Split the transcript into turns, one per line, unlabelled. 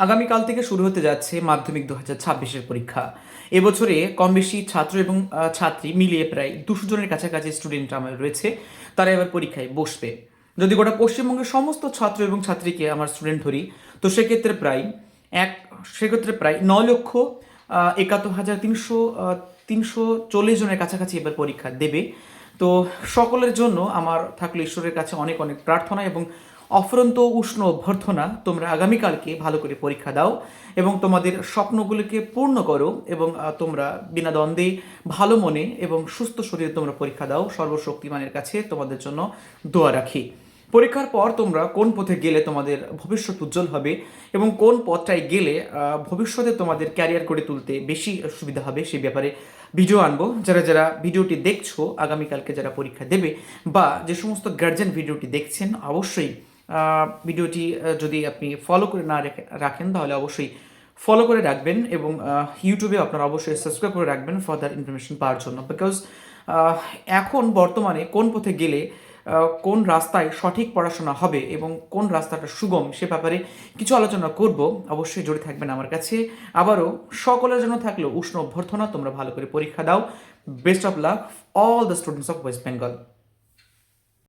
আগামীকাল থেকে শুরু হতে যাচ্ছে মাধ্যমিক 2026-এর পরীক্ষা। এবছরে কম বেশি ছাত্র এবং ছাত্রী মিলিয়ে প্রায় 200 জনের কাছাকাছি স্টুডেন্ট আমার রয়েছে। তারা এবার পরীক্ষায় বসবে। যদি গোটা পশ্চিমবঙ্গের সমস্ত ছাত্র এবং ছাত্রীকে আমার স্টুডেন্ট ধরি, তো এক সেক্ষেত্রে প্রায় 9,71,340 জনের কাছাকাছি এবার পরীক্ষা দেবে। তো সকলের জন্য আমার থাকলো ঈশ্বরের কাছে অনেক অনেক প্রার্থনা এবং অফুরন্ত উষ্ণ অভ্যর্থনা, তোমরা আগামীকালকে ভালো করে পরীক্ষা দাও এবং তোমাদের স্বপ্নগুলোকে পূর্ণ করো এবং তোমরা বিনা দ্বন্দ্বে ভালো মনে এবং সুস্থ শরীরে তোমরা পরীক্ষা দাও। সর্বশক্তিমানের কাছে তোমাদের জন্য দোয়া রাখি। পরীক্ষার পর তোমরা কোন পথে গেলে তোমাদের ভবিষ্যৎ উজ্জ্বল হবে এবং কোন পথটায় গেলে ভবিষ্যতে তোমাদের ক্যারিয়ার গড়ে তুলতে বেশি সুবিধা হবে সেই ব্যাপারে ভিডিও আনবো। যারা যারা ভিডিওটি দেখছো, আগামীকালকে যারা পরীক্ষা দেবে বা যে সমস্ত গার্জেন ভিডিওটি দেখছেন, অবশ্যই ভিডিওটি যদি আপনি ফলো করে না রাখেন তাহলে অবশ্যই ফলো করে রাখবেন এবং ইউটিউবে আপনারা অবশ্যই সাবস্ক্রাইব করে রাখবেন ফার্দার ইনফরমেশন পাওয়ার জন্য। বিকজ এখন বর্তমানে কোন পথে গেলে কোন রাস্তায় সঠিক পড়াশোনা হবে এবং কোন রাস্তাটা সুগম সে ব্যাপারে কিছু আলোচনা করব। অবশ্যই জড়িত থাকবেন আমার কাছে। আবারও সকলের জন্য থাকলেও উষ্ণ অভ্যর্থনা, তোমরা ভালো করে পরীক্ষা দাও। Best of luck all the students of West Bengal.